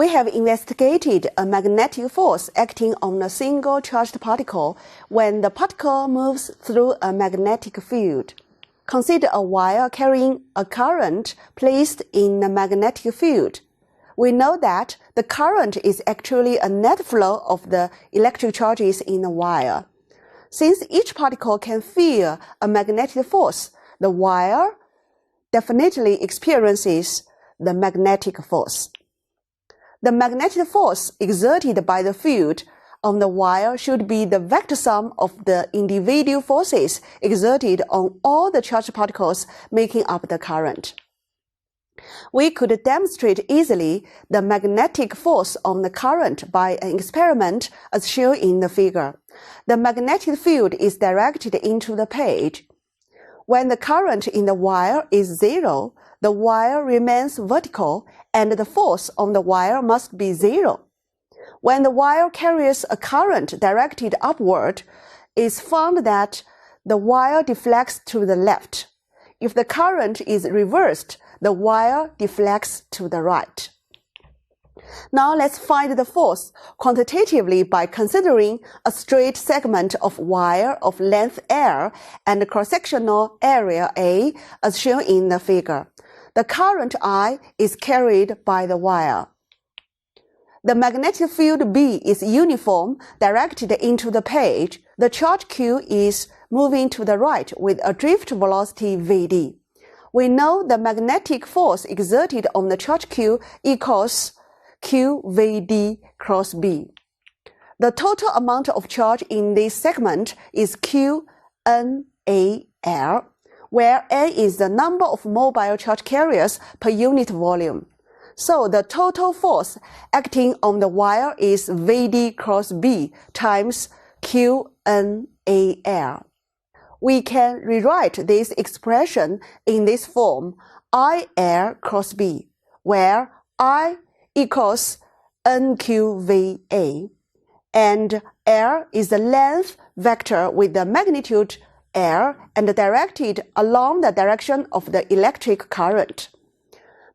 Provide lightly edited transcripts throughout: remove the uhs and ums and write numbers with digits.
We have investigated a magnetic force acting on a single charged particle when the particle moves through a magnetic field. Consider a wire carrying a current placed in a magnetic field. We know that the current is actually a net flow of the electric charges in the wire. Since each particle can feel a magnetic force, the wire definitely experiences the magnetic force. The magnetic force exerted by the field on the wire should be the vector sum of the individual forces exerted on all the charged particles making up the current. We could demonstrate easily the magnetic force on the current by an experiment as shown in the figure. The magnetic field is directed into the page. When the current in the wire is zero, the wire remains vertical and the force on the wire must be zero. When the wire carries a current directed upward, it's found that the wire deflects to the left. If the current is reversed, the wire deflects to the right. Now let's find the force quantitatively by considering a straight segment of wire of length L and cross-sectional area A as shown in the figure. The current I is carried by the wire. The magnetic field B is uniform, directed into the page. The charge Q is moving to the right with a drift velocity Vd. We know the magnetic force exerted on the charge Q equals QVD cross B. The total amount of charge in this segment is QNAL, where N is the number of mobile charge carriers per unit volume. So the total force acting on the wire is Vd cross B times QNAL. We can rewrite this expression in this form, IL cross B, where I equals NQVA, and L is the length vector with the magnitude L and directed along the direction of the electric current.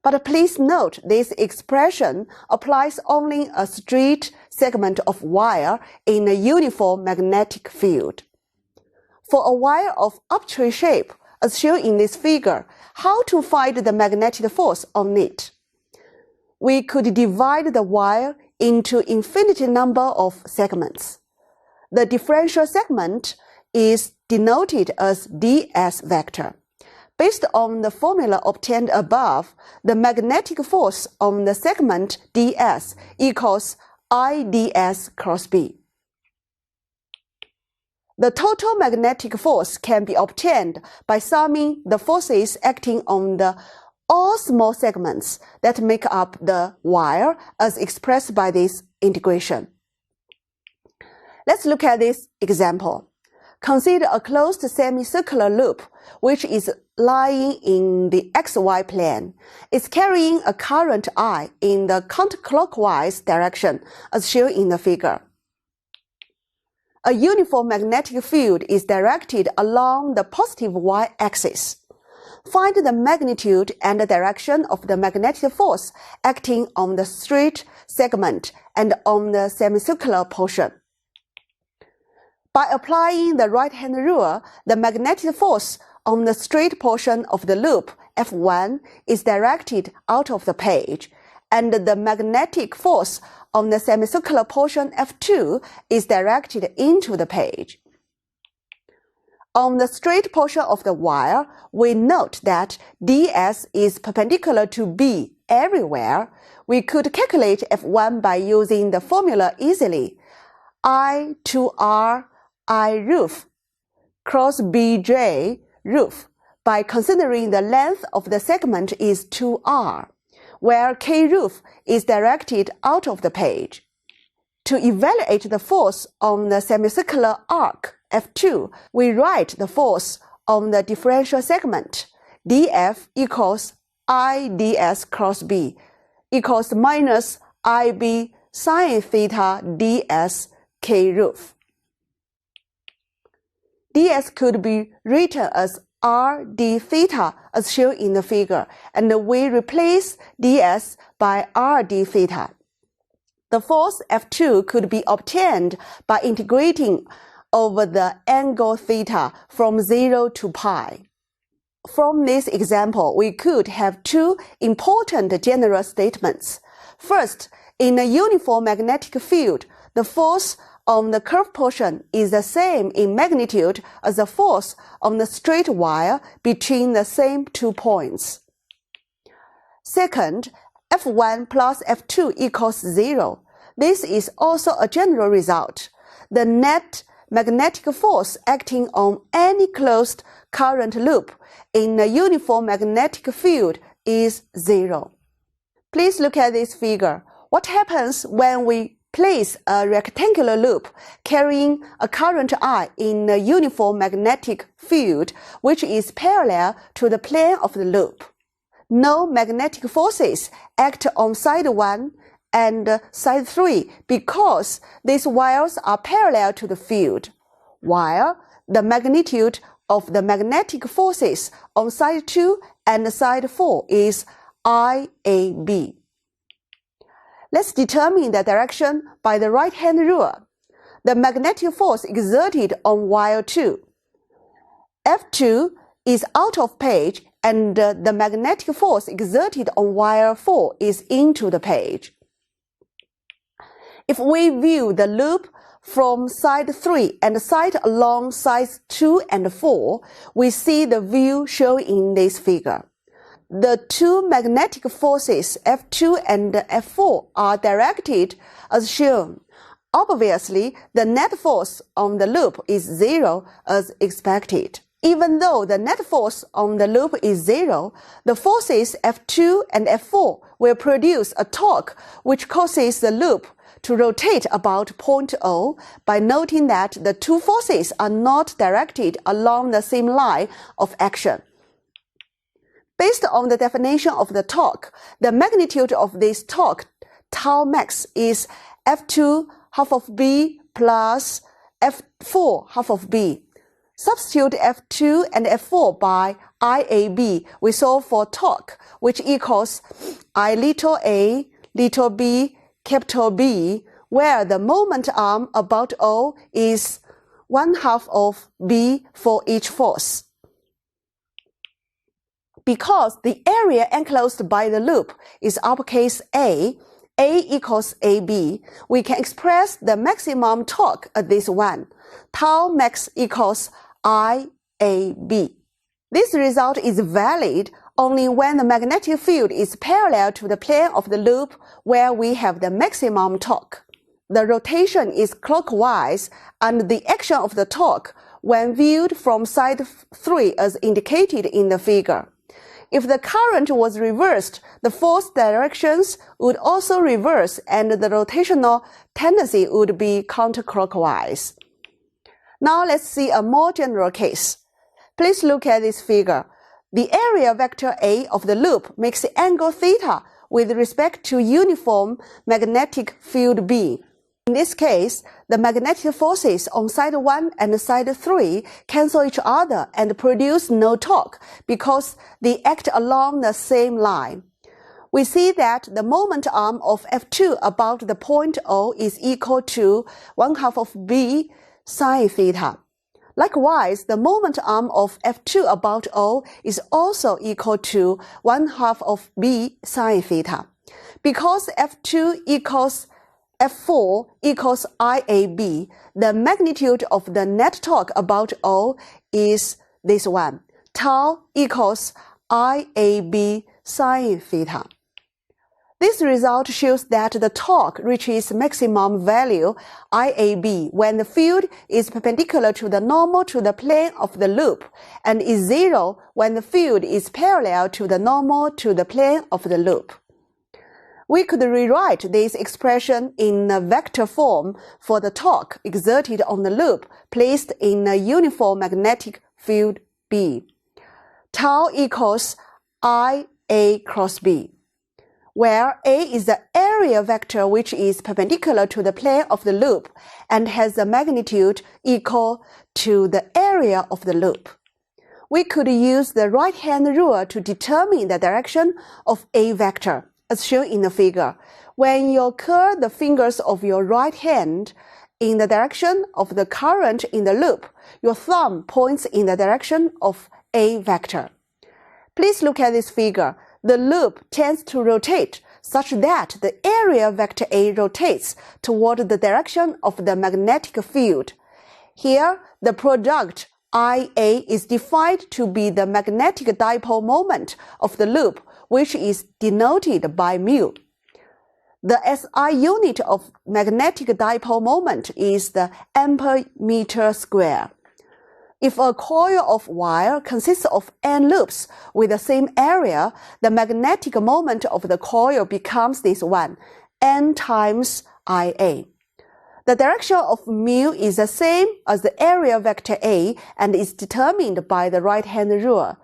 But please note this expression applies only a straight segment of wire in a uniform magnetic field. For a wire of arbitrary shape, as shown in this figure, how to find the magnetic force on it? We could divide the wire into infinite number of segments. The differential segment is denoted as ds vector. Based on the formula obtained above, the magnetic force on the segment ds equals IDS cross B. The total magnetic force can be obtained by summing the forces acting on all small segments that make up the wire as expressed by this integration. Let's look at this example. Consider a closed semicircular loop which is lying in the xy plane. It's carrying a current I in the counterclockwise direction as shown in the figure. A uniform magnetic field is directed along the positive y-axis. Find the magnitude and the direction of the magnetic force acting on the straight segment and on the semicircular portion. By applying the right-hand rule, the magnetic force on the straight portion of the loop F1 is directed out of the page, and the magnetic force on the semicircular portion F2 is directed into the page. On the straight portion of the wire, we note that ds is perpendicular to B everywhere. We could calculate F1 by using the formula easily. I to R I roof cross BJ roof by considering the length of the segment is 2R, where K roof is directed out of the page. To evaluate the force on the semicircular arc F2, we write the force on the differential segment dF equals IDS cross B equals minus IB sine theta ds K roof. ds could be written as r d theta as shown in the figure, and we replace ds by r d theta. The force F2 could be obtained by integrating over the angle theta from 0 to pi. From this example, we could have two important general statements. First, in a uniform magnetic field, the force on the curved portion is the same in magnitude as the force on the straight wire between the same 2 points. Second, F1 plus F2 equals 0. This is also a general result. The net magnetic force acting on any closed current loop in a uniform magnetic field is 0. Please look at this figure. What happens when we place a rectangular loop carrying a current I in a uniform magnetic field which is parallel to the plane of the loop? No magnetic forces act on side 1 and side 3 because these wires are parallel to the field, while the magnitude of the magnetic forces on side 2 and side 4 is IAB. Let's determine the direction by the right-hand rule. The magnetic force exerted on wire 2. F2 is out of page and the magnetic force exerted on wire 4 is into the page. If we view the loop from side 3 and sight along sides 2 and 4, we see the view shown in this figure. The two magnetic forces F2 and F4 are directed as shown. Obviously, the net force on the loop is 0 as expected. Even though the net force on the loop is 0, the forces F2 and F4 will produce a torque which causes the loop to rotate about point O by noting that the two forces are not directed along the same line of action. Based on the definition of the torque, the magnitude of this torque, tau max, is F2 half of B plus F4 half of B. Substitute F2 and F4 by IAB, we solve for torque, which equals I little a, little b, capital B, where the moment arm about O is 1/2 of B for each force. Because the area enclosed by the loop is uppercase A equals AB, we can express the maximum torque as this one. Tau max equals IAB. This result is valid only when the magnetic field is parallel to the plane of the loop where we have the maximum torque. The rotation is clockwise and the action of the torque when viewed from side 3 as indicated in the figure. If the current was reversed, the force directions would also reverse and the rotational tendency would be counterclockwise. Now let's see a more general case. Please look at this figure. The area vector A of the loop makes the angle theta with respect to uniform magnetic field B. In this case, the magnetic forces on side 1 and side 3 cancel each other and produce no torque because they act along the same line. We see that the moment arm of F2 about the point O is equal to 1/2 of B sine theta. Likewise, the moment arm of F2 about O is also equal to 1/2 of B sine theta. Because F2 equals F4 equals IAB, the magnitude of the net torque about O is this one. Tau equals IAB sine theta. This result shows that the torque reaches maximum value IAB when the field is perpendicular to the normal to the plane of the loop and is 0 when the field is parallel to the normal to the plane of the loop. We could rewrite this expression in a vector form for the torque exerted on the loop placed in a uniform magnetic field B. Tau equals IA cross B, where A is the area vector which is perpendicular to the plane of the loop and has a magnitude equal to the area of the loop. We could use the right-hand rule to determine the direction of A vector. as shown in the figure. When you curl the fingers of your right hand in the direction of the current in the loop, your thumb points in the direction of A vector. Please look at this figure. The loop tends to rotate such that the area vector A rotates toward the direction of the magnetic field. Here, the product IA is defined to be the magnetic dipole moment of the loop, which is denoted by mu. The SI unit of magnetic dipole moment is the ampere-meter square. If a coil of wire consists of n loops with the same area, the magnetic moment of the coil becomes this one, n times IA. The direction of mu is the same as the area vector A and is determined by the right-hand rule.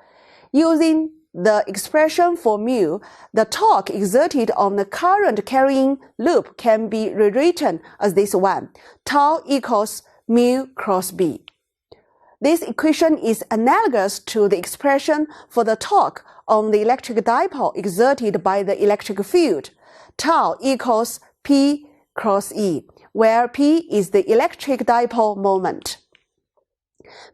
Using the expression for mu, the torque exerted on the current carrying loop can be rewritten as this one, tau equals mu cross B. This equation is analogous to the expression for the torque on the electric dipole exerted by the electric field, tau equals P cross E, where P is the electric dipole moment.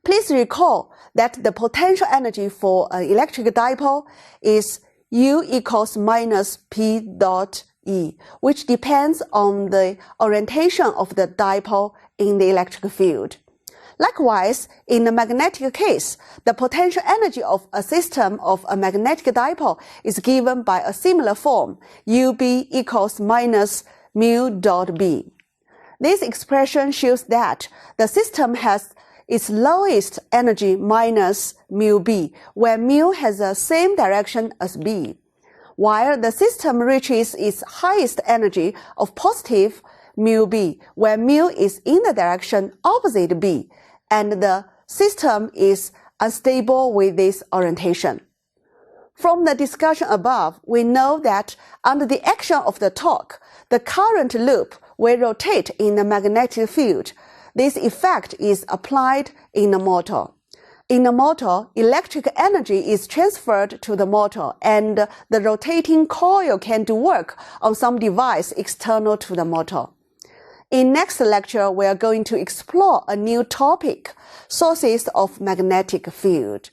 Please recall that the potential energy for an electric dipole is U equals minus P dot E, which depends on the orientation of the dipole in the electric field. Likewise, in the magnetic case, the potential energy of a system of a magnetic dipole is given by a similar form, UB equals minus mu dot B. This expression shows that the system has its lowest energy minus mu B, where mu has the same direction as B, while the system reaches its highest energy of positive mu B, where mu is in the direction opposite B, and the system is unstable with this orientation. From the discussion above, we know that under the action of the torque, the current loop will rotate in the magnetic field. This effect is applied in a motor. In a motor, electric energy is transferred to the motor, and the rotating coil can do work on some device external to the motor. In next lecture, we are going to explore a new topic, sources of magnetic field.